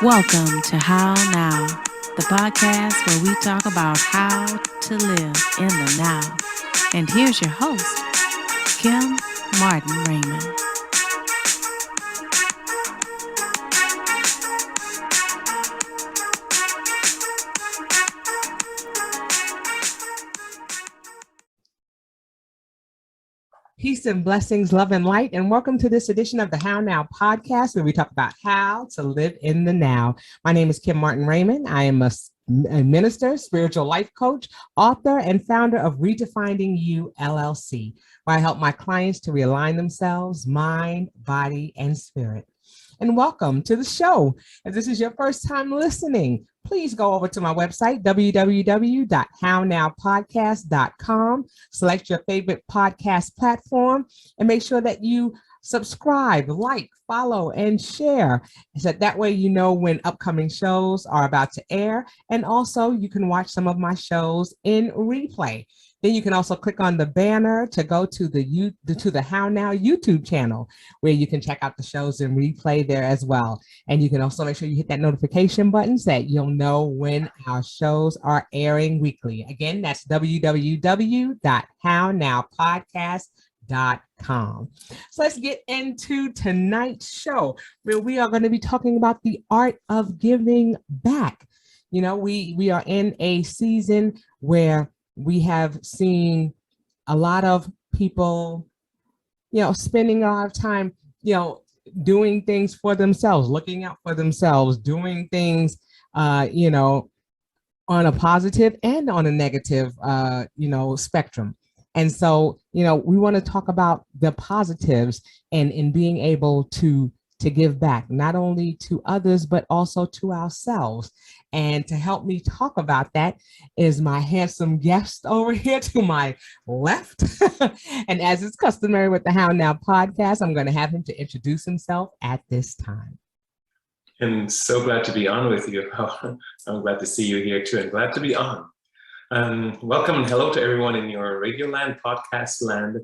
Welcome to How Now, the podcast where we talk about how to live in the now. And here's your host, Kim Martin Raymond. Peace and blessings, love and light, and welcome to this edition of the How Now podcast, where we talk about how to live in the now. My name is Kim Martin Raymond. I am a minister, spiritual life coach, author, and founder of Redefining You, LLC, where I help my clients to realign themselves, mind, body, and spirit. And welcome to the show. If this is your first time listening, please go over to my website, www.hownowpodcast.com. Select your favorite podcast platform and make sure that you subscribe, like, follow, and share. So that way you know when upcoming shows are about to air. And also you can watch some of my shows in replay. Then you can also click on the banner to go to the How Now YouTube channel, where you can check out the shows in replay there as well. And you can also make sure you hit that notification button so that you'll know when our shows are airing weekly. Again, that's www.hownowpodcast.com. So let's get into tonight's show, where we are going to be talking about the art of giving back. You know, we are in a season where we have seen a lot of people, spending a lot of time, doing things for themselves, looking out for themselves, doing things, on a positive and on a negative, spectrum. And so, we want to talk about the positives and in being able to give back, not only to others, but also to ourselves. And to help me talk about that is my handsome guest over here to my left. And as is customary with the How Now podcast, I'm going to have him to introduce himself at this time. And so glad to be on with you. I'm glad to see you here too, and glad to be on. Welcome and hello to everyone in your radio land, podcast land.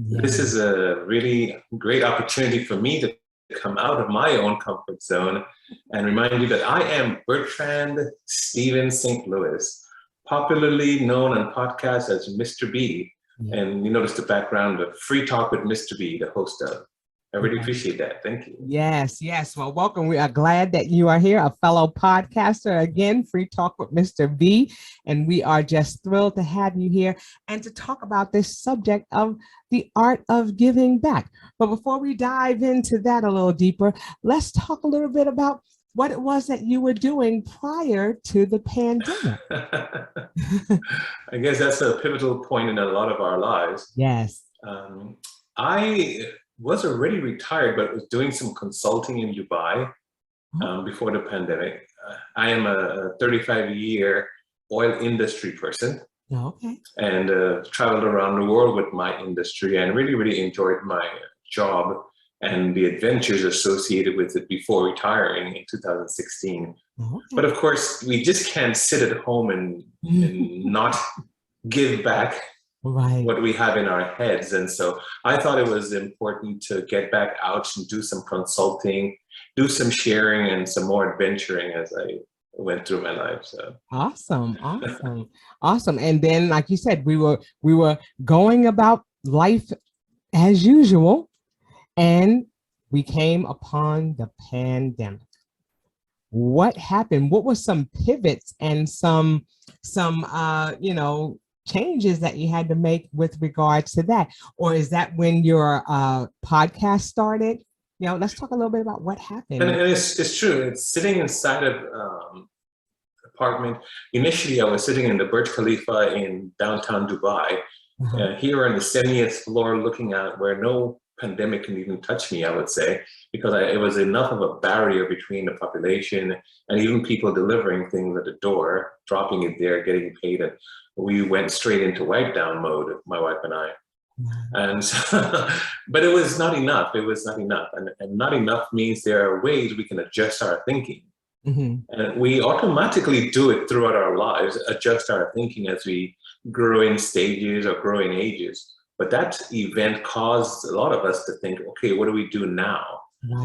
Yeah. This is a really great opportunity for me to come out of my own comfort zone and remind you that I am Bertrand St Louis, popularly known on podcasts as Mr. B. Yeah. And you notice the background of Free Talk with Mr. B, the host of. I really appreciate that. Thank you. Yes. Well, welcome. We are glad that you are here, a fellow podcaster. Again, Free Talk with Mr. B. And we are just thrilled to have you here and to talk about this subject of the art of giving back. But before we dive into that a little deeper, let's talk a little bit about what it was that you were doing prior to the pandemic. I guess that's a pivotal point in a lot of our lives. Yes. I was already retired, but was doing some consulting in Dubai before the pandemic. I am a 35-year oil industry person. Okay. And traveled around the world with my industry and really enjoyed my job and the adventures associated with it before retiring in 2016. Okay. But of course, we just can't sit at home and not give back what we have in our heads. And so I thought it was important to get back out and do some consulting, do some sharing and some more adventuring as I went through my life. So awesome. And then, like you said, we were going about life as usual, and we came upon the pandemic. What happened? What were some pivots and some changes that you had to make with regards to that? Or is that when your podcast started? Let's talk a little bit about what happened. And it's true. It's sitting inside of apartment. Initially, I was sitting in the Burj Khalifa in downtown Dubai, here on the 70th floor, looking out where no pandemic can even touch me, I would say, because it was enough of a barrier between the population and even people delivering things at the door, dropping it there, getting paid. And we went straight into wipe down mode, my wife and I. And so, but it was not enough. And not enough means there are ways we can adjust our thinking. And we automatically do it throughout our lives, adjust our thinking as we grow in stages or grow in ages. But that event caused a lot of us to think, okay, what do we do now?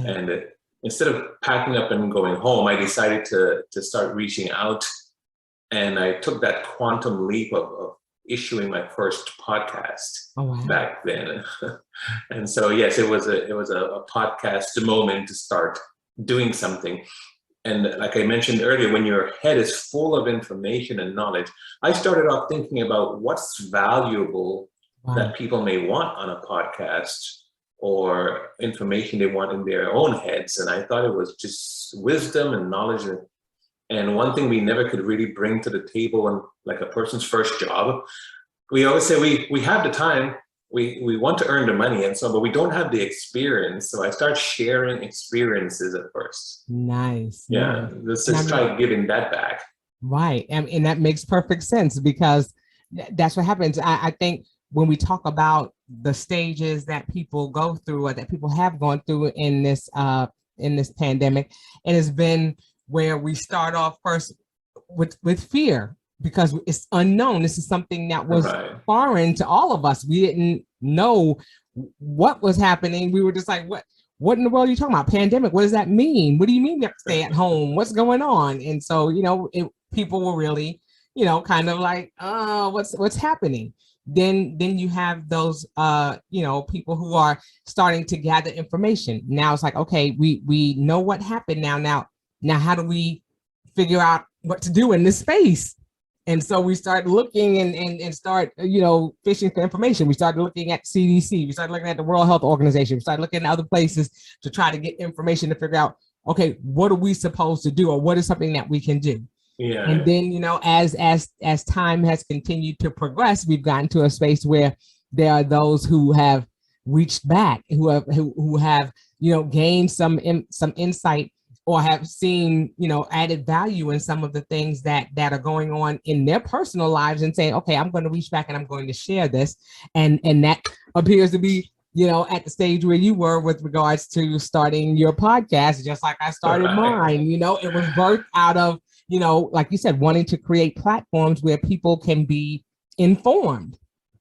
And instead of packing up and going home, I decided to start reaching out. And I took that quantum leap of issuing my first podcast back then. And so, yes, it was a podcast moment to start doing something. And like I mentioned earlier, when your head is full of information and knowledge, I started off thinking about what's valuable that people may want on a podcast, or information they want in their own heads. And I thought it was just wisdom and knowledge. And one thing we never could really bring to the table when, like, a person's first job, we always say we have the time, we want to earn the money, and so, but we don't have the experience. So I start sharing experiences at first. Nice. Yeah, let's just try giving that back. Right, and that makes perfect sense, because that's what happens. I think when we talk about the stages that people go through, or that people have gone through in this pandemic, it has been where we start off first with fear, because it's unknown. This is something that was foreign to all of us. We didn't know what was happening. We were just like, what in the world are you talking about? Pandemic, what does that mean? What do you mean we have to stay at home? What's going on? And so, people were really, kind of like, oh, what's happening? Then you have those, people who are starting to gather information. Now it's like, okay, we know what happened now, how do we figure out what to do in this space? And so we start looking and start, fishing for information. We started looking at CDC. We started looking at the World Health Organization. We started looking at other places to try to get information to figure out, okay, what are we supposed to do, or what is something that we can do? Yeah. And then, as time has continued to progress, we've gotten to a space where there are those who have reached back, who have gained some insight, or have seen, added value in some of the things that are going on in their personal lives, and saying, okay, I'm going to reach back and I'm going to share this. And that appears to be, at the stage where you were with regards to starting your podcast, just like I started mine. It was birthed out of, like you said, wanting to create platforms where people can be informed.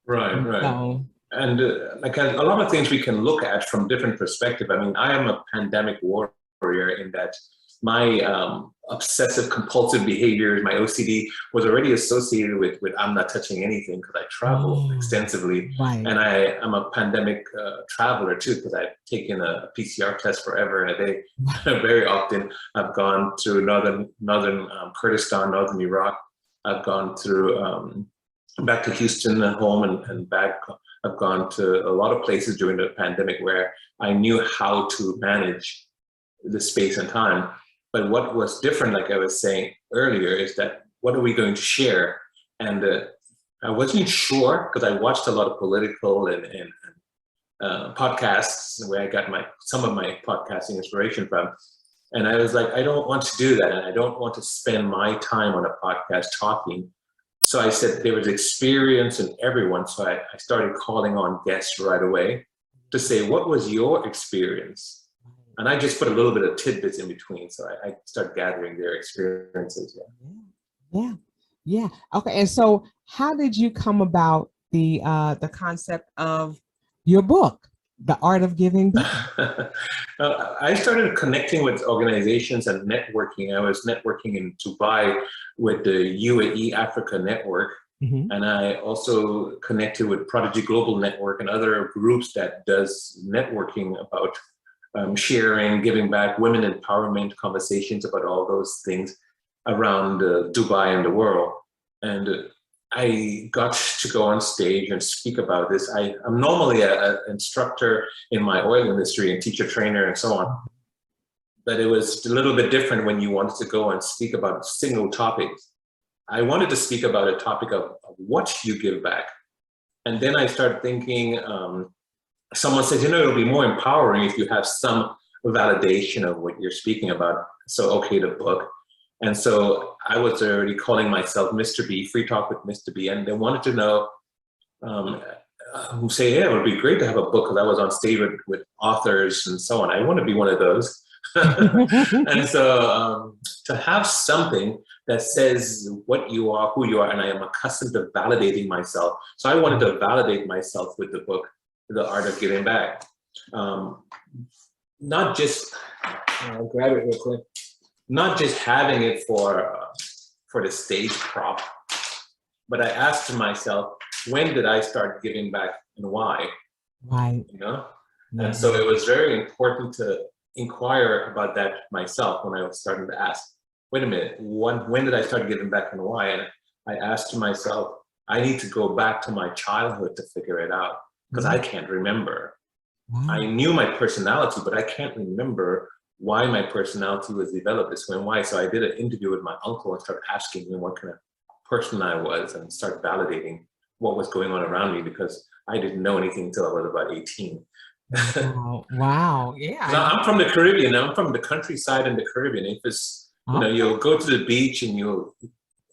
Right. So, and like a lot of things we can look at from different perspectives. I mean, I am a pandemic warrior in that my obsessive compulsive behaviors, my OCD, was already associated with I'm not touching anything, because I travel extensively. Right. And I'm a pandemic traveler too, because I've taken a PCR test forever and a day. Very often I've gone to northern Kurdistan, northern Iraq. I've gone through back to Houston home and back. I've gone to a lot of places during the pandemic where I knew how to manage the space and time. But what was different, like I was saying earlier, is that what are we going to share? And I wasn't sure, because I watched a lot of political and podcasts where I got some of my podcasting inspiration from. And I was like, I don't want to do that. And I don't want to spend my time on a podcast talking. So I said there was experience in everyone. So I started calling on guests right away to say, what was your experience? And I just put a little bit of tidbits in between. So I start gathering their experiences. Yeah. Okay. And so how did you come about the concept of your book, The Art of Giving Back? I started connecting with organizations and networking. I was networking in Dubai with the UAE Africa Network. Mm-hmm. And I also connected with Prodigy Global Network and other groups that does networking about sharing, giving back, women empowerment, conversations about all those things around Dubai and the world. And I got to go on stage and speak about this. I'm normally an instructor in my oil industry and teacher trainer and so on. But it was a little bit different when you wanted to go and speak about single topics. I wanted to speak about a topic of what you give back. And then I started thinking, someone said, it'll be more empowering if you have some validation of what you're speaking about. So, okay, the book. And so I was already calling myself Mr. B, Free Talk with Mr. B. And they wanted to know, who say, yeah, it would be great to have a book, because I was on stage with authors and so on. I want to be one of those. And so to have something that says what you are, who you are, and I am accustomed to validating myself. So I wanted to validate myself with the book, The Art of Giving Back. not just, I'll grab it real quick, not just having it for the stage prop, but I asked myself, when did I start giving back and why? Right. You know? Yeah. And so it was very important to inquire about that myself when I was starting to ask, wait a minute, when did I start giving back and why? And I asked myself, I need to go back to my childhood to figure it out because I can't remember. Wow. I knew my personality, but I can't remember why my personality was developed this way and why. So I did an interview with my uncle and started asking him what kind of person I was and started validating what was going on around me because I didn't know anything until I was about 18. Wow. Wow. Yeah. I'm from the Caribbean. I'm from the countryside in the Caribbean. If it's, you'll go to the beach and you'll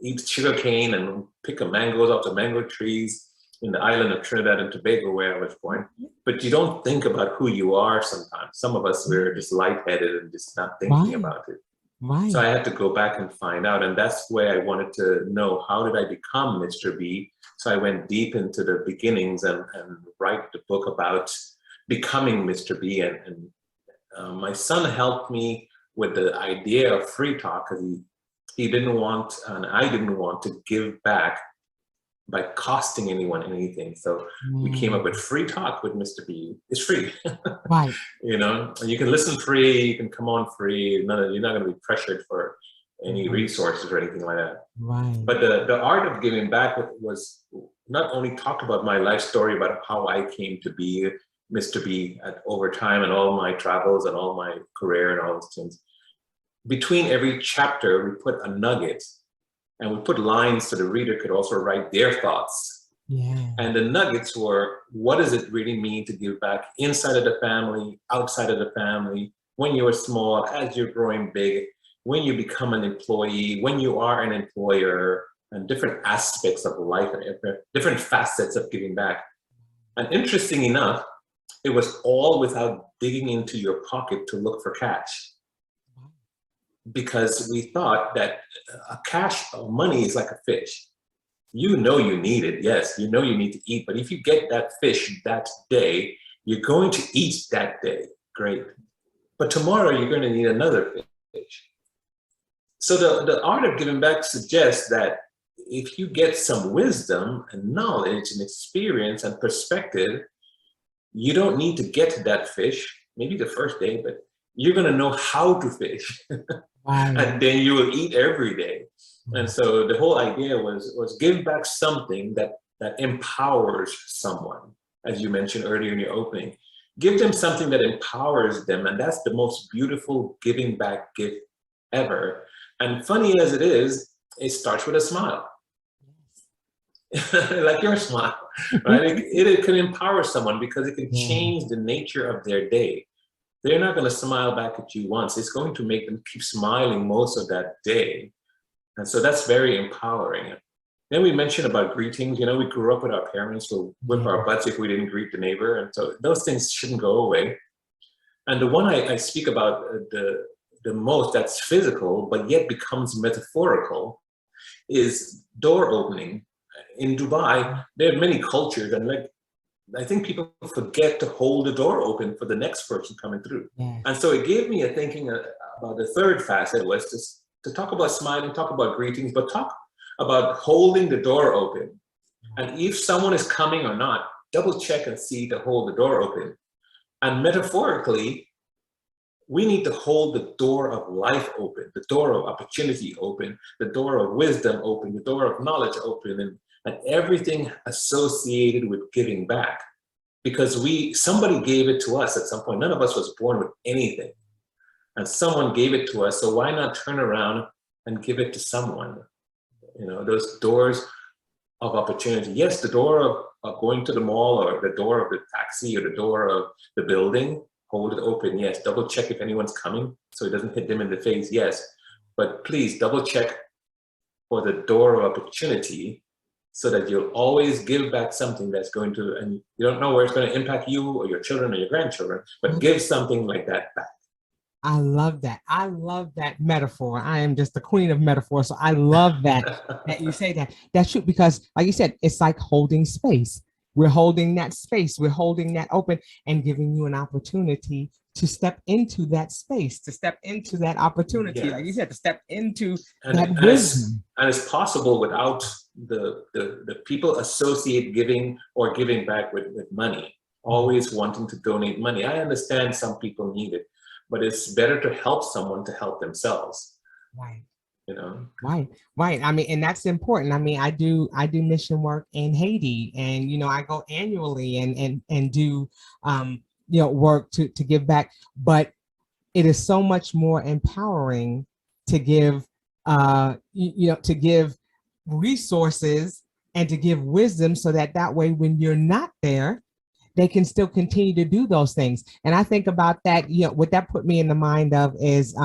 eat sugar cane and pick mangoes off the mango trees in the island of Trinidad and Tobago where I was born. But you don't think about who you are sometimes. Some of us, we're just lightheaded and just not thinking about it. Right. So I had to go back and find out. And that's where I wanted to know, how did I become Mr. B? So I went deep into the beginnings and write the book about becoming Mr. B. And my son helped me with the idea of free talk because he didn't want, and I didn't want to give back by costing anyone anything. So we came up with free talk with Mr. B. It's free. Right. You know, you can listen free, you can come on free. You're not going to be pressured for any resources or anything like that. Right. But the art of giving back was not only talked about my life story, but how I came to be Mr. B over time and all my travels and all my career and all those things. Between every chapter, we put a nugget and we put lines so the reader could also write their thoughts. Yeah. And the nuggets were, what does it really mean to give back inside of the family, outside of the family, when you're small, as you're growing big, when you become an employee, when you are an employer, and different aspects of life, different facets of giving back. And interesting enough, it was all without digging into your pocket to look for cash. Because we thought that cash or money is like a fish. You know you need it, yes, you know you need to eat, but if you get that fish that day, you're going to eat that day, great. But tomorrow you're going to need another fish. So the art of giving back suggests that if you get some wisdom and knowledge and experience and perspective, you don't need to get to that fish, maybe the first day, but you're going to know how to fish. Wow. And then you will eat every day. And so the whole idea was give back something that empowers someone, as you mentioned earlier in your opening. Give them something that empowers them, and that's the most beautiful giving back gift ever. And funny as it is, it starts with a smile. Like your smile, right? It can empower someone because it can change the nature of their day. They're not going to smile back at you once. It's going to make them keep smiling most of that day. And so that's very empowering. Then we mentioned about greetings. You know, we grew up with our parents who whip our butts if we didn't greet the neighbor. And so those things shouldn't go away. And the one I speak about the most that's physical, but yet becomes metaphorical, is door opening. In Dubai, there are many cultures, and like I think people forget to hold the door open for the next person coming through. Yeah. And so it gave me a thinking about the third facet was to talk about smiling, talk about greetings, but talk about holding the door open. And if someone is coming or not, double check and see to hold the door open. And metaphorically, we need to hold the door of life open, the door of opportunity open, the door of wisdom open, the door of knowledge open, and everything associated with giving back. Because somebody gave it to us at some point. None of us was born with anything. And someone gave it to us, so why not turn around and give it to someone? You know, those doors of opportunity. Yes, the door of going to the mall, or the door of the taxi, or the door of the building, hold it open, yes. Double check if anyone's coming so it doesn't hit them in the face, yes. But please double check for the door of opportunity so that you'll always give back something that's going to, and you don't know where it's going to impact you or your children or your grandchildren, but give something like that back. I love that. I love that metaphor. I am just the queen of metaphors. So I love that, that you say that. That's true, because like you said, it's like holding space. We're holding that space. We're holding that open and giving you an opportunity to step into that space, to step into that opportunity, like you said, to step into that wisdom. And it's possible without the people associate giving or giving back with money, always wanting to donate money. I understand some people need it, but it's better to help someone to help themselves. Right. You know? Right. I mean, and that's important. I mean, I do mission work in Haiti, and, you know, I go annually and do, you know, work to give back, but it is so much more empowering to give, you know, to give resources and to give wisdom, so that way, when you're not there, they can still continue to do those things. And I think about that, you know, what that put me in the mind of is,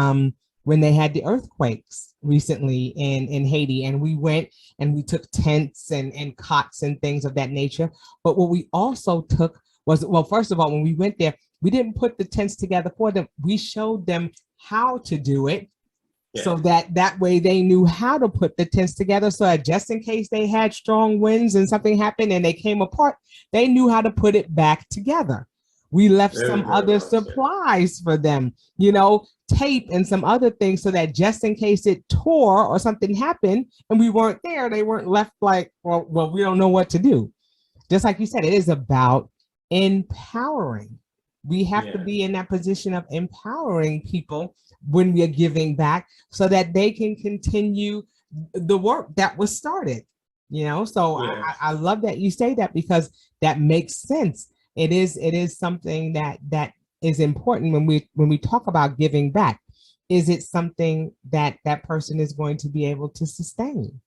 when they had the earthquakes recently in Haiti, and we went and we took tents and cots and things of that nature. But what we also took was, well, first of all, when we went there, we didn't put the tents together for them. We showed them how to do it. Yeah. So that way they knew how to put the tents together, so that just in case they had strong winds and something happened and they came apart, they knew how to put it back together. We left some other supplies for them, you know, tape and some other things, so that just in case it tore or something happened and we weren't there, they weren't left like, well, we don't know what to do. Just like you said, it is about empowering. We have to be in that position of empowering people when we are giving back, so that they can continue the work that was started, you know? So I love that you say that, because that makes sense. It is something that is important when we talk about giving back. Is it something that person is going to be able to sustain?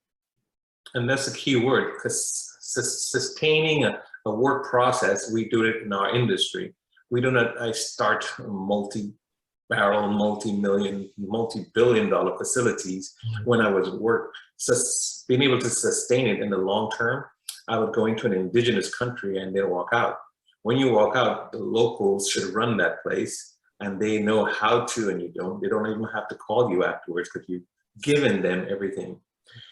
And that's a key word, because sustaining a work process, we do it in our industry. We do not start multi-barrel, multi-million, multi-billion-dollar facilities. When I was being able to sustain it in the long term, I would go into an indigenous country and then walk out. When you walk out, the locals should run that place, and they know how to, and they don't even have to call you afterwards, because you've given them everything.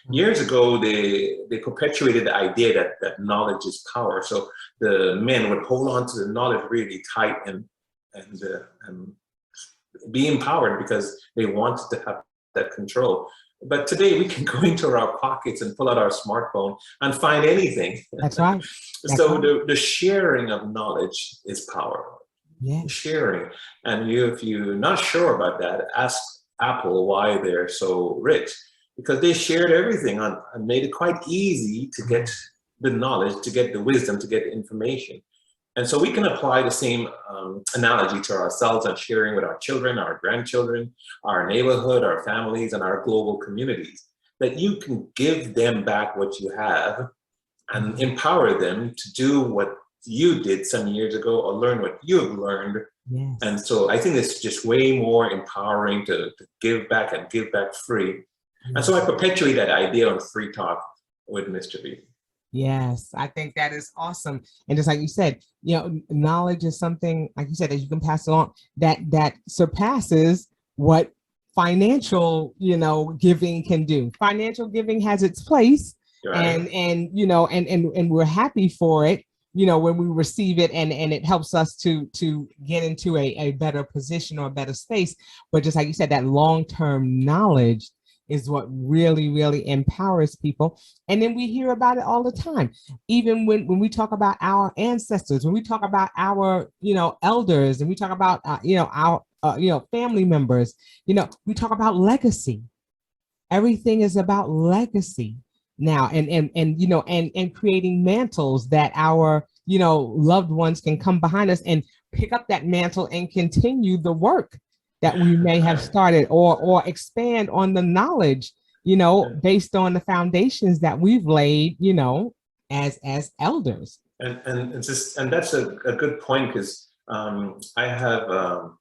Years ago, they perpetuated the idea that knowledge is power. So the men would hold on to the knowledge really tight and be empowered, because they wanted to have that control. But today we can go into our pockets and pull out our smartphone and find anything. That's right. So the sharing of knowledge is power. Yeah. Sharing. And if you're not sure about that, ask Apple why they're so rich. Because they shared everything and made it quite easy to get the knowledge, to get the wisdom, to get the information. And so we can apply the same analogy to ourselves and sharing with our children, our grandchildren, our neighborhood, our families, and our global communities, that you can give them back what you have and empower them to do what you did some years ago, or learn what you've learned. Yes. And so I think it's just way more empowering to give back, and give back free. And so I perpetuate that idea on Free Talk with Mr. B. Yes, I think that is awesome. And just like you said, you know, knowledge is something, like you said, that you can pass along, that surpasses what financial, you know, giving can do. Financial giving has its place, right. and you know, and we're happy for it, you know, when we receive it, and it helps us to get into a better position or a better space. But just like you said, that long-term knowledge is what really, really empowers people. And then we hear about it all the time. Even when we talk about our ancestors, when we talk about our, you know, elders, and we talk about, you know, our, you know, family members, you know, we talk about legacy. Everything is about legacy now, and you know, and creating mantles that our, you know, loved ones can come behind us and pick up that mantle and continue the work that we may have started, or expand on the knowledge, you know, based on the foundations that we've laid, you know, as elders. And that's a good point, because I have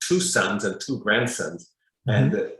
2 sons and 2 grandsons. And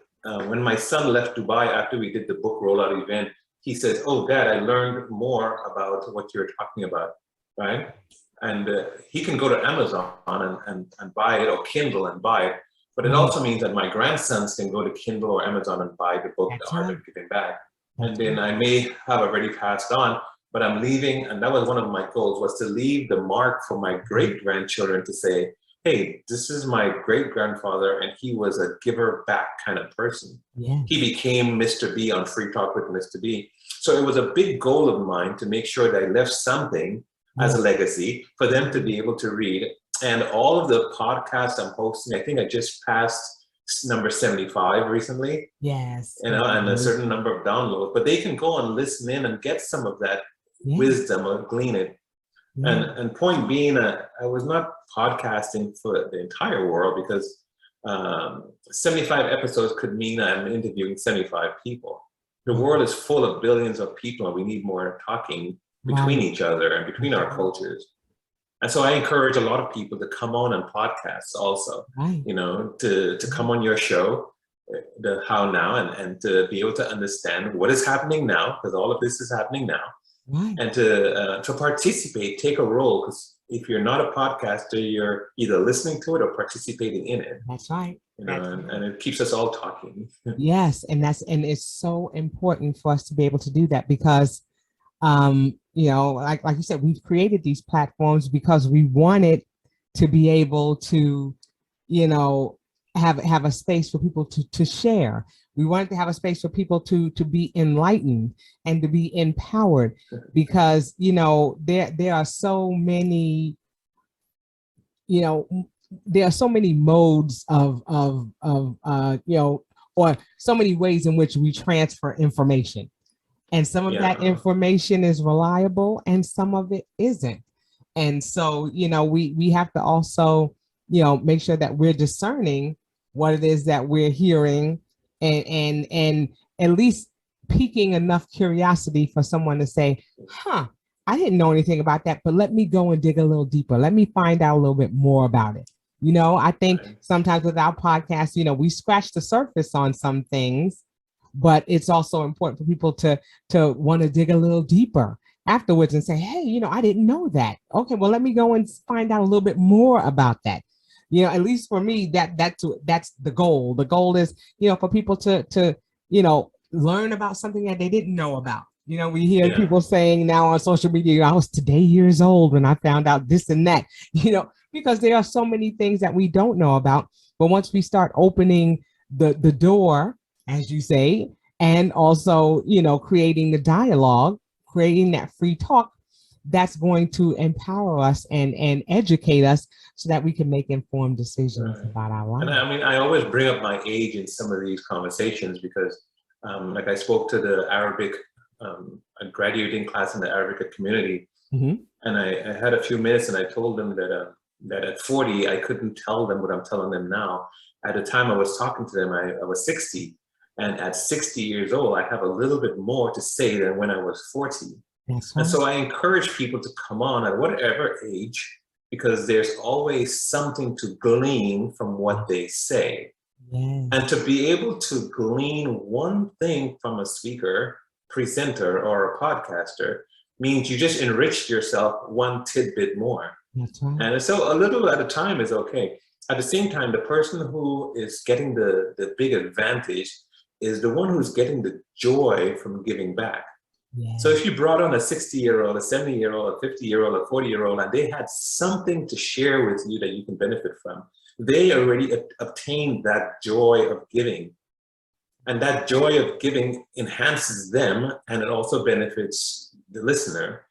when my son left Dubai after we did the book rollout event, he says, "Oh, Dad, I learned more about what you're talking about," right? And he can go to Amazon and buy it, or Kindle and buy it. But it also means that my grandsons can go to Kindle or Amazon and buy the book, The Art of Giving Back. And then I may have already passed on, but I'm leaving, and that was one of my goals, was to leave the mark for my great-grandchildren to say, hey, this is my great grandfather, and he was a giver back kind of person. Yeah. He became Mr. B on Free Talk with Mr. B. So it was a big goal of mine to make sure that I left something as a legacy for them to be able to read. And all of the podcasts I'm hosting, I think I just passed number 75 recently. Yes. And a certain number of downloads, but they can go and listen in and get some of that wisdom or glean it. And point being, I was not podcasting for the entire world, because 75 episodes could mean I'm interviewing 75 people. The world is full of billions of people, and we need more talking between each other and between our cultures. And so I encourage a lot of people to come on podcasts also, to come on your show, the How Now, and to be able to understand what is happening now, because all of this is happening now. And to participate, take a role, because if you're not a podcaster, you're either listening to it or participating in it. That's right. And it keeps us all talking. Yes, and it's so important for us to be able to do that, because like you said, we've created these platforms because we wanted to be able to, have a space for people to share. We wanted to have a space for people to be enlightened and to be empowered, because there are so many, there are so many modes of or so many ways in which we transfer information, and some of that information is reliable and some of it isn't. And so we have to also make sure that we're discerning what it is that we're hearing, and at least piquing enough curiosity for someone to say, I didn't know anything about that, but let me go and dig a little deeper. Let me find out a little bit more about it. I think sometimes with our podcast, we scratch the surface on some things, but it's also important for people to want to dig a little deeper afterwards and say, hey, I didn't know that. Okay, well, let me go and find out a little bit more about that. At least for me, that's the goal. The goal is, for people to learn about something that they didn't know about. We hear people saying now on social media, I was today years old when I found out this and that, because there are so many things that we don't know about. But once we start opening the door, as you say, and also, creating the dialogue, creating that free talk, that's going to empower us and educate us so that we can make informed decisions about our life. And I always bring up my age in some of these conversations, because like I spoke to the Arabic, a graduating class in the Arabic community, and I had a few minutes, and I told them that at 40, I couldn't tell them what I'm telling them now. At the time I was talking to them, I was 60. And at 60 years old, I have a little bit more to say than when I was 40. And so I encourage people to come on at whatever age, because there's always something to glean from what they say. And to be able to glean one thing from a speaker, presenter, or a podcaster means you just enriched yourself one tidbit more. And so a little at a time is okay. At the same time, the person who is getting the big advantage is the one who's getting the joy from giving back. So if you brought on a 60-year-old, a 70-year-old, a 50-year-old, a 40-year-old, and they had something to share with you that you can benefit from, they already obtained that joy of giving. And that joy of giving enhances them, and it also benefits the listener.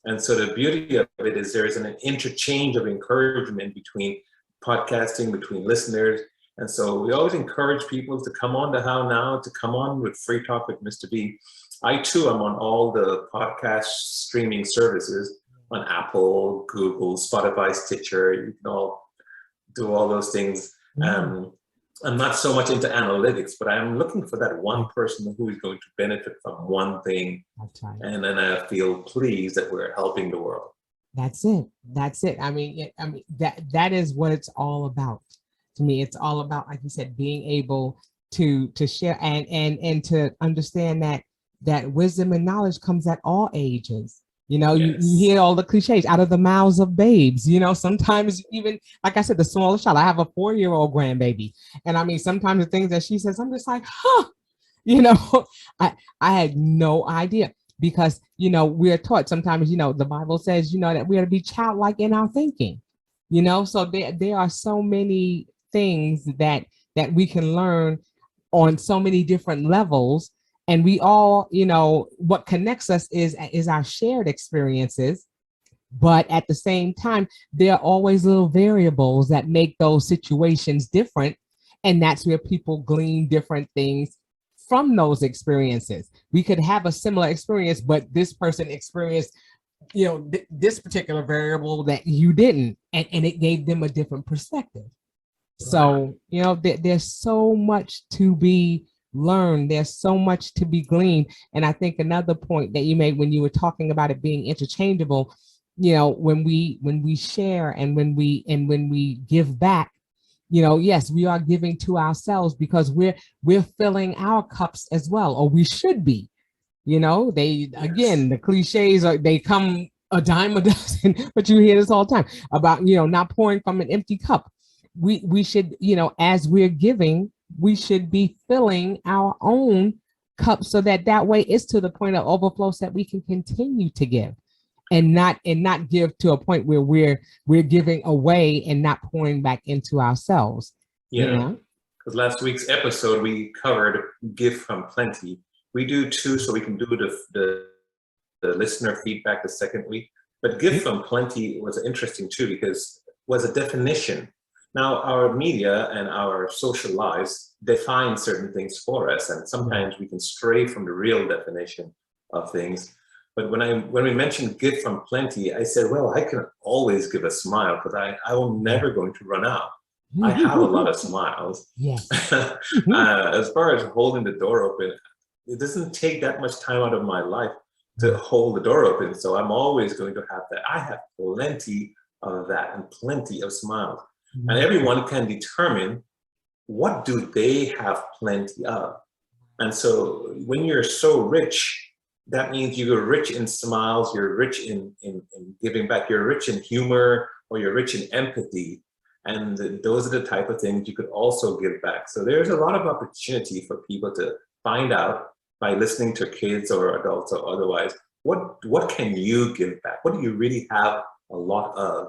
And so the beauty of it is there is an interchange of encouragement between podcasting, between listeners. And so we always encourage people to come on to How Now, to come on with Free Talk with Mr. B. I too am on all the podcast streaming services, on Apple, Google, Spotify, Stitcher. You can all do all those things. I'm not so much into analytics, but I'm looking for that one person who is going to benefit from one thing. And then I feel pleased that we're helping the world. That's it. I mean, that is what it's all about. To me, it's all about, like you said, being able to share and to understand that wisdom and knowledge comes at all ages. You hear all the cliches out of the mouths of babes. Sometimes even, like I said, the smallest child. I have a 4-year-old grandbaby, and sometimes the things that she says, I'm just like, I had no idea, because we're taught sometimes. The Bible says that we are to be childlike in our thinking. So there are so many things that we can learn on so many different levels. And we all, what connects us is our shared experiences. But at the same time, there are always little variables that make those situations different. And that's where people glean different things from those experiences. We could have a similar experience, but this person experienced, this particular variable that you didn't, and it gave them a different perspective. So, there's so much to be learned. There's so much to be gleaned. And I think another point that you made when you were talking about it being interchangeable, when we share and when we give back, yes, we are giving to ourselves because we're filling our cups as well, or we should be. Again, the cliches they come a dime a dozen, but you hear this all the time about, not pouring from an empty cup. We should, as we're giving, we should be filling our own cup so that way it's to the point of overflow so that we can continue to give and not give to a point where we're giving away and not pouring back into ourselves. Yeah. Because last week's episode, we covered give from plenty. We do two, so we can do the listener feedback the second week. But give from plenty was interesting too, because it was a definition. Now, our media and our social lives define certain things for us, and sometimes we can stray from the real definition of things. But when we mentioned give from plenty, I said, well, I can always give a smile because I am never going to run out. I have a lot of smiles. Yes. As far as holding the door open, it doesn't take that much time out of my life to hold the door open. So I'm always going to have that. I have plenty of that and plenty of smiles. And everyone can determine what do they have plenty of. And so when you're so rich, that means you're rich in smiles, you're rich in giving back, you're rich in humor, or you're rich in empathy. And those are the type of things you could also give back. So there's a lot of opportunity for people to find out by listening to kids or adults or otherwise, what can you give back? What do you really have a lot of?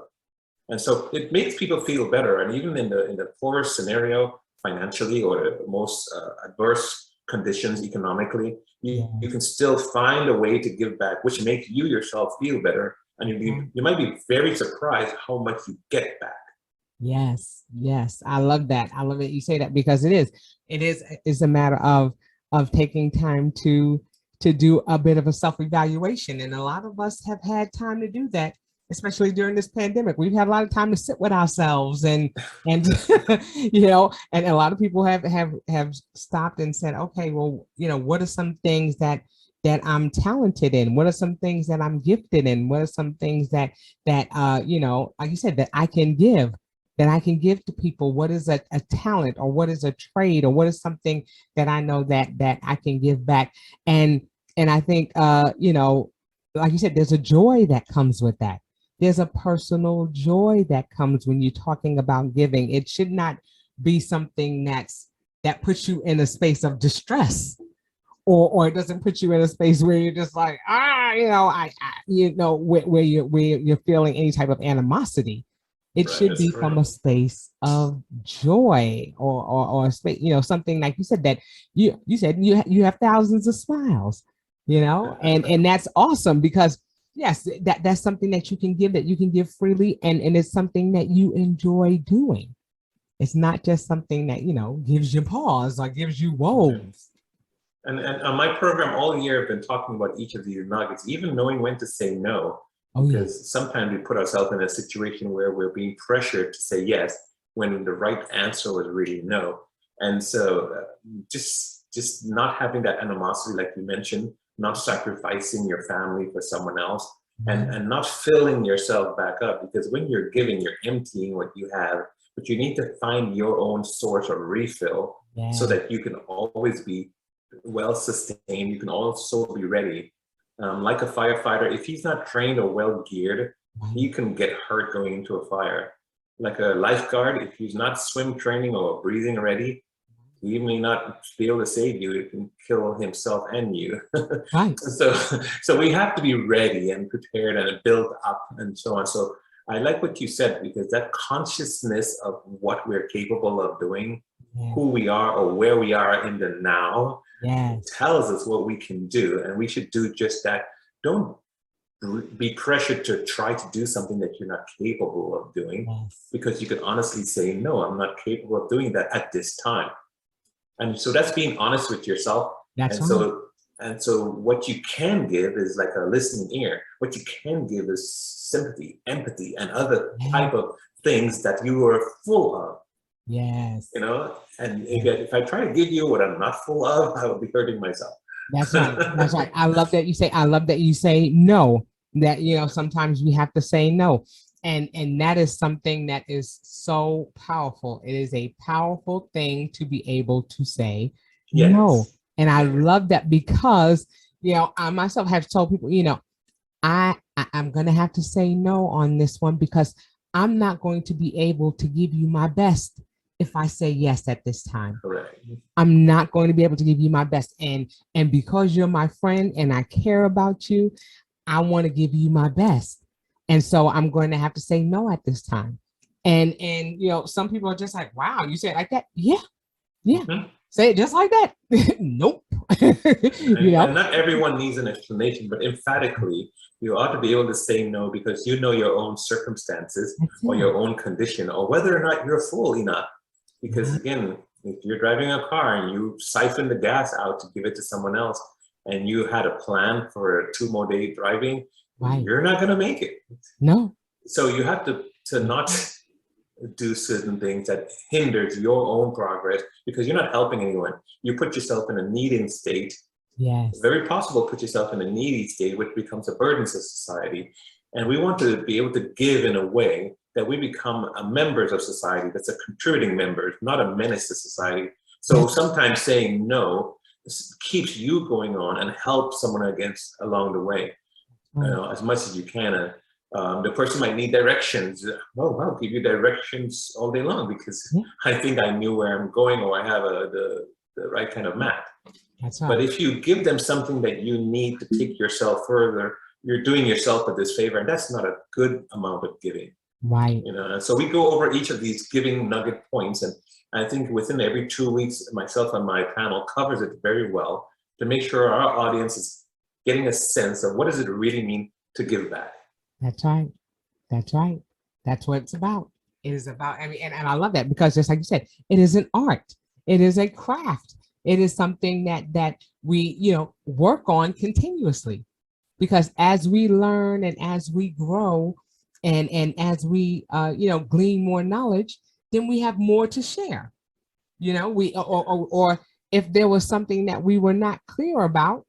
And so it makes people feel better. And even in the poorest scenario, financially, or the most adverse conditions economically, you can still find a way to give back, which makes you yourself feel better. And you might be very surprised how much you get back. Yes. I love that. I love that you say that, because it's a matter of taking time to do a bit of a self-evaluation. And a lot of us have had time to do that, especially during this pandemic. We've had a lot of time to sit with ourselves and and a lot of people have stopped and said, okay, well, what are some things that I'm talented in? What are some things that I'm gifted in? What are some things that like you said, that I can give to people? What is a talent, or what is a trade, or what is something that I know that I can give back? And I think, like you said, there's a joy that comes with that. There's a personal joy that comes when you're talking about giving. It should not be something that puts you in a space of distress, or it doesn't put you in a space where you're just like, where you're feeling any type of animosity. It should be from a space of joy, or a space, something like you said, that you said you have thousands of smiles, and that's awesome, because yes, that's something that you can give freely, and it's something that you enjoy doing. It's not just something that, gives you pause or gives you woes. And on my program all year, I've been talking about each of these nuggets, even knowing when to say no. Because sometimes we put ourselves in a situation where we're being pressured to say yes when the right answer was really no. And so just not having that animosity, like you mentioned, not sacrificing your family for someone else, and not filling yourself back up, because when you're giving, you're emptying what you have, but you need to find your own source of refill so that you can always be well sustained. You can also be ready. Like a firefighter, if he's not trained or well geared, he can get hurt going into a fire. Like a lifeguard, if he's not swim training or breathing ready, he may not be able to save you. It can kill himself and you. Right. So we have to be ready and prepared and built up and so on. So I like what you said, because that consciousness of what we're capable of doing, who we are or where we are in the now, tells us what we can do, and we should do just that. Don't be pressured to try to do something that you're not capable of doing, because you can honestly say, no, I'm not capable of doing that at this time. And so that's being honest with yourself. And so what you can give is like a listening ear. What you can give is sympathy, empathy, and other type of things that you are full of. Yes. You know, and if I try to give you what I'm not full of, I will be hurting myself. That's right. That's right. I love that you say no, that, you know, sometimes we have to say no. And that is something that is so powerful. It is a powerful thing to be able to say no. And I love that, because, you know, I myself have told people, you know, I'm going to have to say no on this one, because I'm not going to be able to give you my best if I say yes at this time. Correct. I'm not going to be able to give you my best. And because you're my friend and I care about you, I want to give you my best. And so I'm going to have to say no at this time. And you know, some people are just like, wow, you say it like that? Yeah. Mm-hmm. Say it just like that? Nope. You know? And not everyone needs an explanation, but emphatically, you ought to be able to say no, because you know your own circumstances or your own condition, or whether or not you're full enough. Because again, if you're driving a car and you siphon the gas out to give it to someone else, and you had a plan for 2 more days driving, you're not going to make it. No. So you have to not do certain things that hinders your own progress, because you're not helping anyone. You put yourself in a needing state. Yes. Very possible put yourself in a needy state, which becomes a burden to society. And we want to be able to give in a way that we become members of society, that's a contributing member, not a menace to society. So sometimes saying no keeps you going on and helps someone along the way, as much as you can. The person might need directions. Oh, I'll give you directions all day long, because I think I knew where I'm going, or I have the right kind of map. That's right. But if you give them something that you need to take yourself further, you're doing yourself a disfavor, and that's not a good amount of giving. Right. You know, and so we go over each of these giving nugget points, and I think within every 2 weeks, myself and my panel covers it very well to make sure our audience is getting a sense of what does it really mean to give back. That's right. That's right. That's what it's about. It is about, I mean, and I love that, because just like you said, it is an art. It is a craft. It is something that we, you know, work on continuously, because as we learn and as we grow and as we, you know, glean more knowledge, then we have more to share. You know, or if there was something that we were not clear about,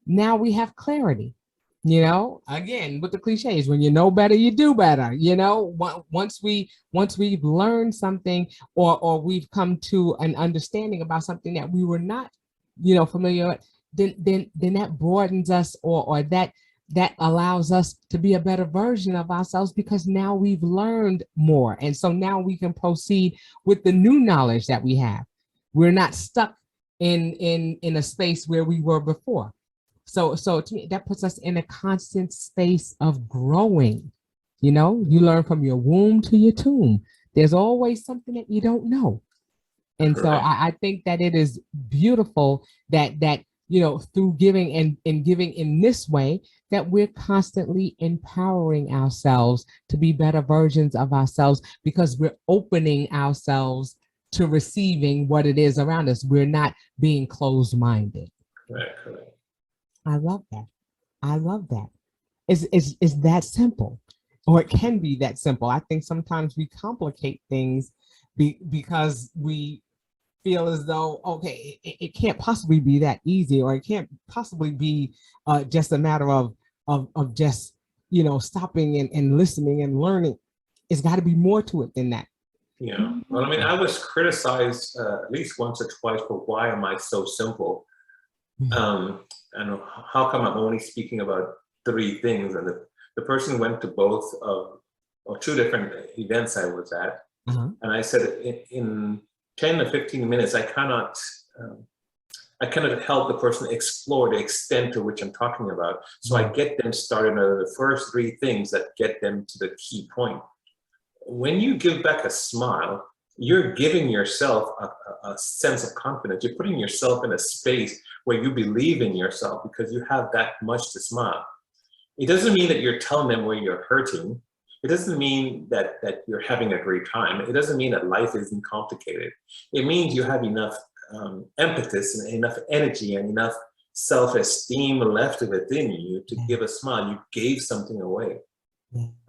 now we have clarity. You know, again, with the cliches, when you know better, you do better. You know, once we've learned something, or we've come to an understanding about something that we were not, you know, familiar with, then that broadens us, or that allows us to be a better version of ourselves, because now we've learned more, and so now we can proceed with the new knowledge that we have. We're not stuck in a space where we were before. So to me, that puts us in a constant space of growing. You know, you learn from your womb to your tomb. There's always something that you don't know. And so I think that it is beautiful that you know, through giving and giving in this way, that we're constantly empowering ourselves to be better versions of ourselves, because we're opening ourselves to receiving what it is around us. We're not being closed-minded. Correct. I love that. I love that. It's that simple, or it can be that simple. I think sometimes we complicate things because we feel as though, okay, it can't possibly be that easy, or it can't possibly be just a matter of just, you know, stopping and listening and learning. It's got to be more to it than that. Yeah. Well, I mean, I was criticized at least once or twice for why am I so simple? And how come I'm only speaking about 3 things? And the person went to both or 2 different events I was at. And I said, in 10 to 15 minutes, I cannot I kind of help the person explore the extent to which I'm talking about. So I get them started on the first three things that get them to the key point. When you give back a smile, you're giving yourself a sense of confidence. You're putting yourself in a space where you believe in yourself because you have that much to smile. It doesn't mean that you're telling them where you're hurting. It doesn't mean that you're having a great time. It doesn't mean that life isn't complicated. It means you have enough empathy and enough energy and enough self-esteem left within you to give a smile. You gave something away.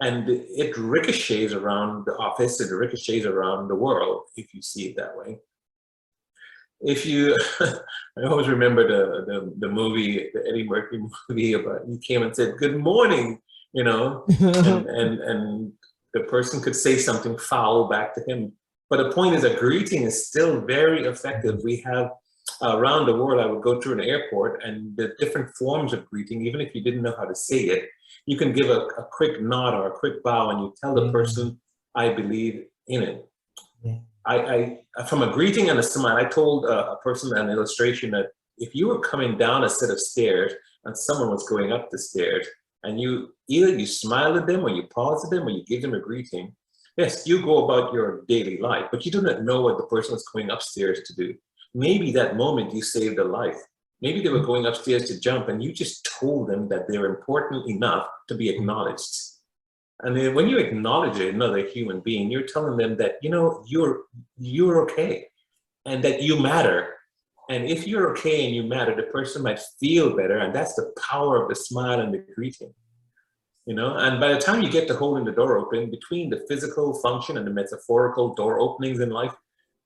And it ricochets around the office, it ricochets around the world, if you see it that way. If you, I always remember the movie, the Eddie Murphy movie about, he came and said, "Good morning," you know, and the person could say something foul back to him. But the point is, a greeting is still very effective. We have around the world, I would go through an airport and the different forms of greeting, even if you didn't know how to say it, you can give a quick nod or a quick bow and you tell the person, "I believe in it." I from a greeting and a smile, I told a person an illustration that if you were coming down a set of stairs and someone was going up the stairs and either you smile at them or you pause at them or you give them a greeting, yes, you go about your daily life, but you do not know what the person is going upstairs to do. Maybe that moment you saved a life. Maybe they were going upstairs to jump and you just told them that they're important enough to be acknowledged. And then when you acknowledge another human being, you're telling them that, you know, you're okay and that you matter. And if you're okay and you matter, the person might feel better. And that's the power of the smile and the greeting. You know, and by the time you get to holding the door open, between the physical function and the metaphorical door openings in life,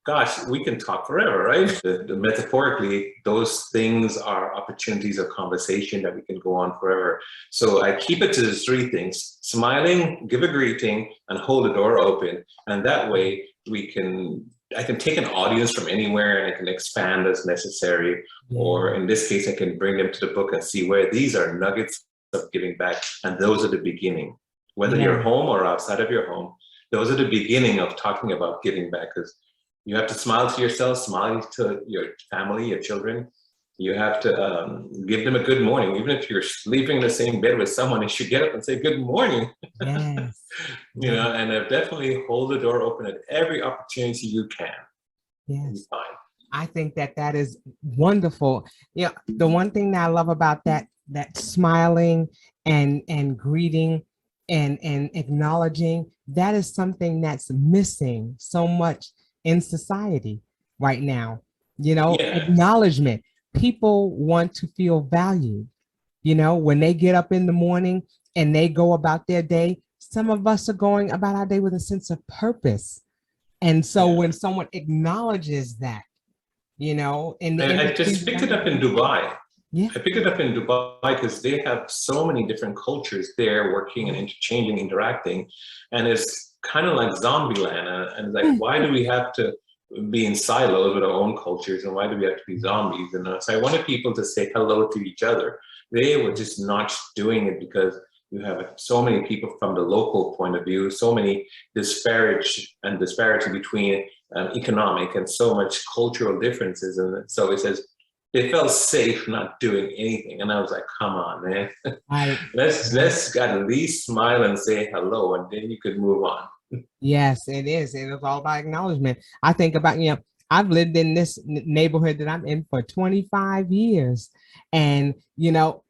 gosh, we can talk forever, right? The metaphorically, those things are opportunities of conversation that we can go on forever. So I keep it to the three things: smiling, give a greeting, and hold the door open. And that way I can take an audience from anywhere and I can expand as necessary. Or in this case, I can bring them to the book and see where these are nuggets of giving back. And those are the beginning. Whether you're home or outside of your home, those are the beginning of talking about giving back. Because you have to smile to yourself, smile to your family, your children. You have to give them a good morning. Even if you're sleeping in the same bed with someone, you should get up and say, "Good morning." Yes. You know, and definitely hold the door open at every opportunity you can. Yes. I think that is wonderful. Yeah. The one thing that I love about that smiling and greeting and acknowledging, that is something that's missing so much in society right now. You know, acknowledgement. People want to feel valued. You know, when they get up in the morning and they go about their day, some of us are going about our day with a sense of purpose. And so when someone acknowledges that, you know, and I just picked it up in Dubai. I picked it up in Dubai because they have so many different cultures there working and interchanging, interacting. And it's kind of like zombie land. And like, why do we have to be in silos with our own cultures? And why do we have to be zombies? And so I wanted people to say hello to each other. They were just not doing it because you have so many people from the local point of view, so many disparity between economic and so much cultural differences. And so it says, they felt safe not doing anything. And I was like, come on, man. Let's at least smile and say hello, and then you could move on. Yes, it is. It is all about acknowledgement. I think about, you know, I've lived in this neighborhood that I'm in for 25 years. And, you know,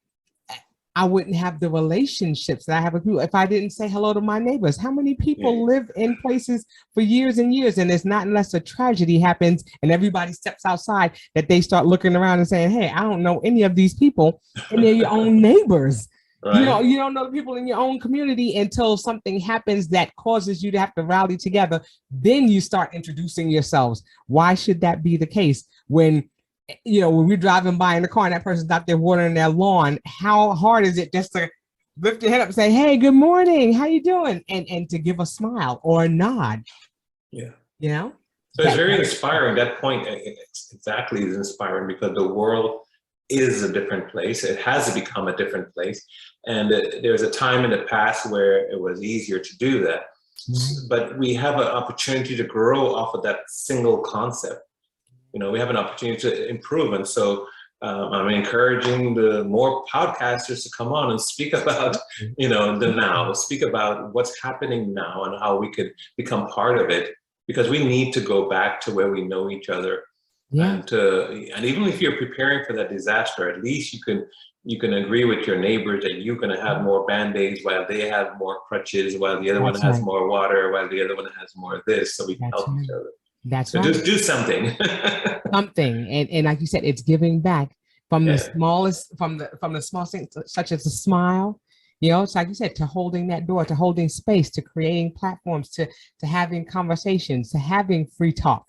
I wouldn't have the relationships that I have with people if I didn't say hello to my neighbors. How many people live in places for years and years, and it's not unless a tragedy happens and everybody steps outside that they start looking around and saying, "Hey, I don't know any of these people," and they're your own neighbors. Right. You don't know the people in your own community until something happens that causes you to have to rally together. Then you start introducing yourselves. Why should that be the case when, you know, when we're driving by in the car and that person's out there watering their lawn? How hard is it just to lift your head up and say, "Hey, good morning, how you doing?" and to give a smile or a nod? Yeah. You know? So it's very inspiring. That point exactly is inspiring because the world is a different place. It has become a different place. And there was a time in the past where it was easier to do that. But we have an opportunity to grow off of that single concept. You we have an opportunity to improve. And so I'm encouraging the more podcasters to come on and speak about, the now, speak about what's happening now and how we could become part of it, because we need to go back to where we know each other. Yeah. And even if you're preparing for that disaster, at least you can agree with your neighbors that you're going to have more Band-Aids while they have more crutches, while the other one has more water, while the other one has more of this, so we can help each other. That's so right. Do something. Something, and like you said, it's giving back from the smallest, from the small things such as a smile. It's like you said, to holding that door, to holding space, to creating platforms, to having conversations, to having free talk.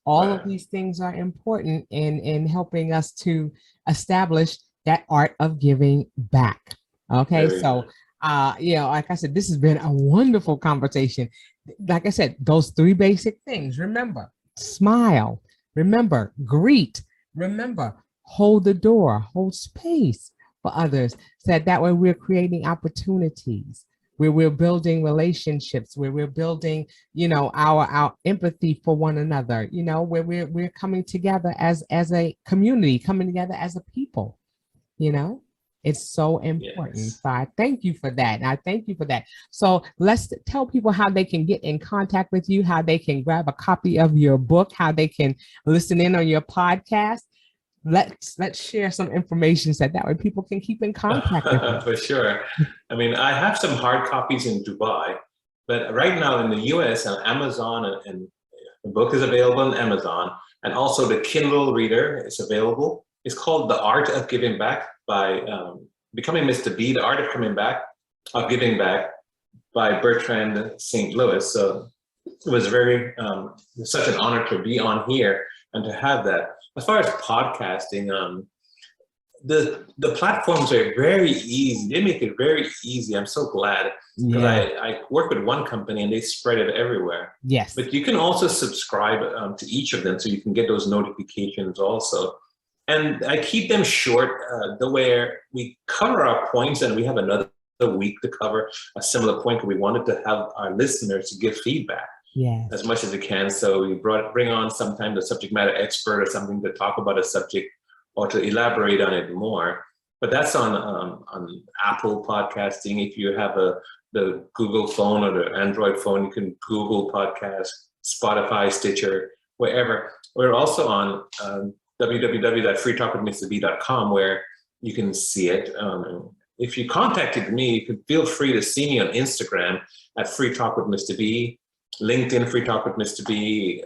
All of these things are important in helping us to establish that art of giving back. Okay, so like I said, this has been a wonderful conversation. Like I said, those 3 basic things. Remember, smile. Remember, greet. Remember, hold the door, hold space for others, so that way we're creating opportunities, where we're building relationships, where we're building, our empathy for one another, where we're coming together as a community, coming together as a people. It's so important. Yes. So I thank you for that. And I thank you for that. So let's tell people how they can get in contact with you, how they can grab a copy of your book, how they can listen in on your podcast. Let's share some information so that way people can keep in contact with you. For sure. I mean, I have some hard copies in Dubai, but right now in the US on Amazon, and the book is available on Amazon, and also the Kindle reader is available. It's called The Art of Giving Back by Becoming Mr. B, The Art of Giving Back by Bertrand St Louis. So it was such an honor to be on here and to have that. As far as podcasting, the platforms are very easy. They make it very easy. I'm so glad, because I work with one company and they spread it everywhere. Yes. But you can also subscribe to each of them, so you can get those notifications also. And I keep them short, where we cover our points and we have another week to cover a similar point, because we wanted to have our listeners to give feedback. Yes. As much as we can. So we bring on sometimes a subject matter expert or something to talk about a subject or to elaborate on it more. But that's on Apple podcasting. If you have the Google phone or the Android phone, you can Google Podcast, Spotify, Stitcher, wherever. We're also on www.freetalkwithmrb.com, where you can see it. If you contacted me, you can feel free to see me on Instagram at Free Talk with Mr. B. LinkedIn, Free Talk with Mr. B,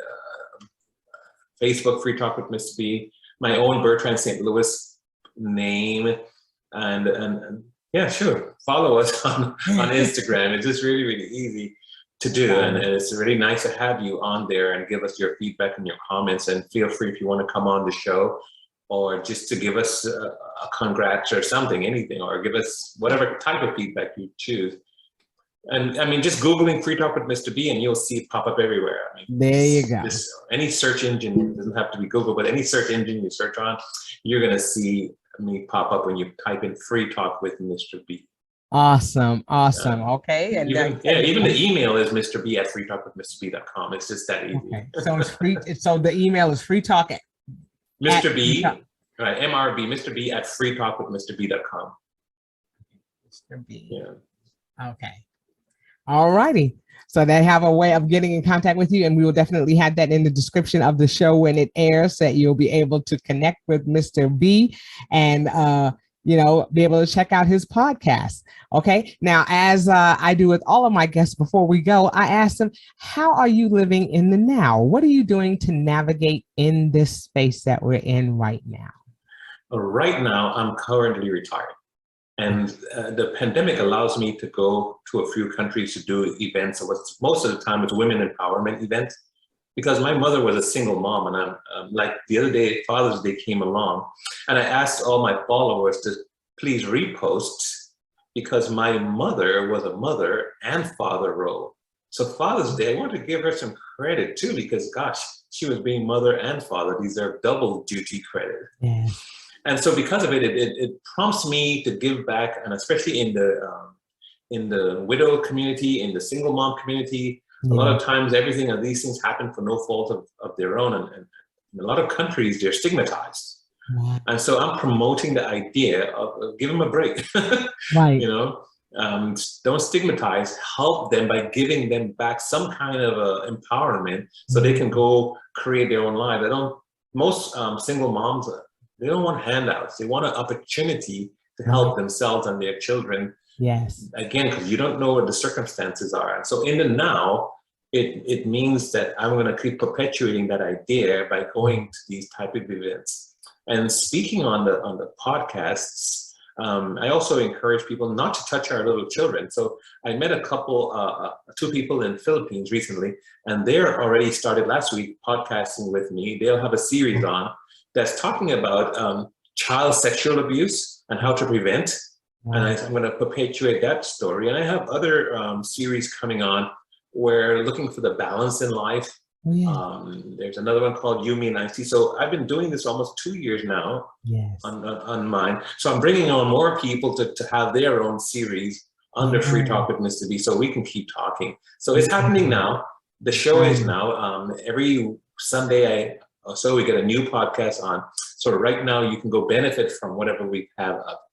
Facebook, Free Talk with Mr. B, my own Bertrand St Louis name, and yeah, sure, follow us on Instagram. It's just really, really easy to do, and it's really nice to have you on there and give us your feedback and your comments, and feel free if you want to come on the show, or just to give us a congrats or something, anything, or give us whatever type of feedback you choose. And I mean, just Googling Free Talk with Mr. B and you'll see it pop up everywhere. I mean, there you go. Any search engine, it doesn't have to be Google, but any search engine you search on, you're going to see me pop up when you type in Free Talk with Mr. B. Awesome. Okay. And even the email is Mr. B at freetalkwithmrb.com. It's just that easy. Okay. So it's free. So the email is free talk at Mr. B, right? MRB, Mr. B at freetalkwithmrb.com. Mr. B. Yeah. Okay. All righty. So they have a way of getting in contact with you, and we will definitely have that in the description of the show when it airs, so that you'll be able to connect with Mr. B and be able to check out his podcast. Okay. Now, as I do with all of my guests before we go, I ask them, how are you living in the now? What are you doing to navigate in this space that we're in right now? Right now, I'm currently retired. And the pandemic allows me to go to a few countries to do events. Most of the time it's women empowerment events, because my mother was a single mom, and I'm like the other day, Father's Day came along, and I asked all my followers to please repost, because my mother was a mother and father role. So Father's Day, I want to give her some credit too, because gosh, she was being mother and father, deserved double duty credit. Yeah. And so because of it, it prompts me to give back, and especially in the widow community, in the single mom community, a lot of times everything of these things happen for no fault of their own. And in a lot of countries, they're stigmatized. Wow. And so I'm promoting the idea of give them a break. Right. You know, don't stigmatize, help them by giving them back some kind of empowerment so they can go create their own life. Most single moms, they don't want handouts. They want an opportunity to help themselves and their children. Yes. Again, because you don't know what the circumstances are. And so in the now, it means that I'm going to keep perpetuating that idea by going to these type of events. And speaking on the podcasts, I also encourage people not to touch our little children. So I met two people in the Philippines recently, and they're already started last week podcasting with me. They'll have a series on that's talking about child sexual abuse and how to prevent. And I'm going to perpetuate that story. And I have other series coming on where looking for the balance in life. There's another one called You, Me, and I See. So I've been doing this almost 2 years now on mine. So I'm bringing on more people to have their own series under Free Talk with Mr. B so we can keep talking. So it's happening now. The show is now. Every Sunday so we get a new podcast on. So right now you can go benefit from whatever we have up.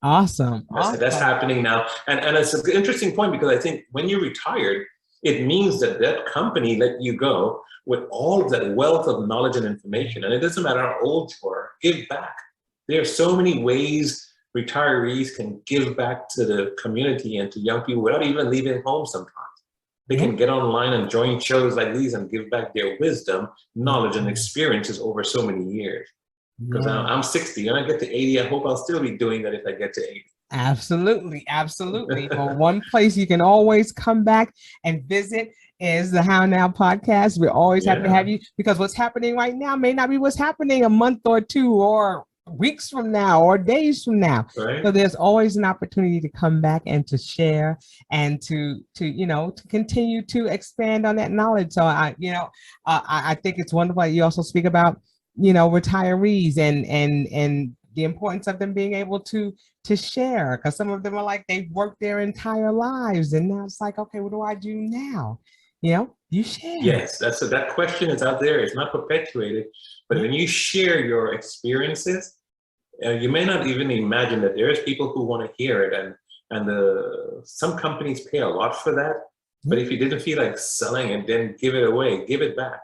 Awesome. That's happening now. And it's an interesting point because I think when you're retired, it means that company let you go with all of that wealth of knowledge and information. And it doesn't matter how old you are, give back. There are so many ways retirees can give back to the community and to young people without even leaving home sometimes. They can get online and join shows like these and give back their wisdom, knowledge, and experiences over so many years. Because I'm 60, and I get to 80. I hope I'll still be doing that if I get to 80. Absolutely. Absolutely. Well, one place you can always come back and visit is the How Now podcast. We're always happy to have you because what's happening right now may not be what's happening a month or two or weeks from now or days from now. Right. So there's always an opportunity to come back and to share and to continue to expand on that knowledge. So I think it's wonderful. You also speak about, retirees and the importance of them being able to share, because some of them are like they've worked their entire lives and now it's like, okay, what do I do now? You share. Yes, that question is out there. It's not perpetuated, but when you share your experiences, you may not even imagine that there's people who want to hear it, and some companies pay a lot for that. But if you didn't feel like selling it, then give it away, give it back.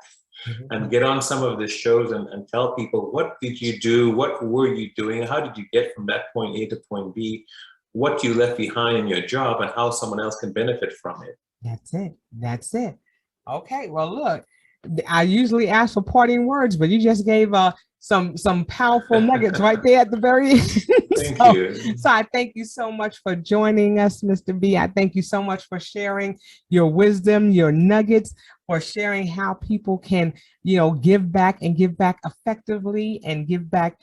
And get on some of the shows and tell people, what did you do? What were you doing? How did you get from that point A to point B? What you left behind in your job and how someone else can benefit from it. That's it. Okay, well, look, I usually ask for parting words, but you just gave some powerful nuggets right there at the very end. Thank you. So I thank you so much for joining us, Mr. B. I thank you so much for sharing your wisdom, your nuggets, for sharing how people can, give back and give back effectively and give back,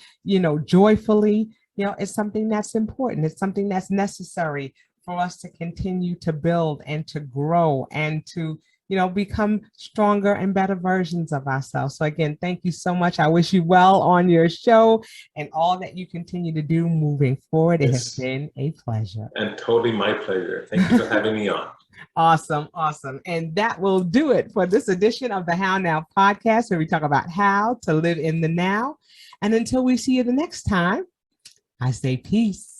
joyfully. It's something that's important. It's something that's necessary for us to continue to build and to grow and to, become stronger and better versions of ourselves. So again, thank you so much. I wish you well on your show and all that you continue to do moving forward. It has been a pleasure. And totally my pleasure. Thank you for having me on. Awesome. And that will do it for this edition of the How Now podcast, where we talk about how to live in the now. And until we see you the next time, I say peace.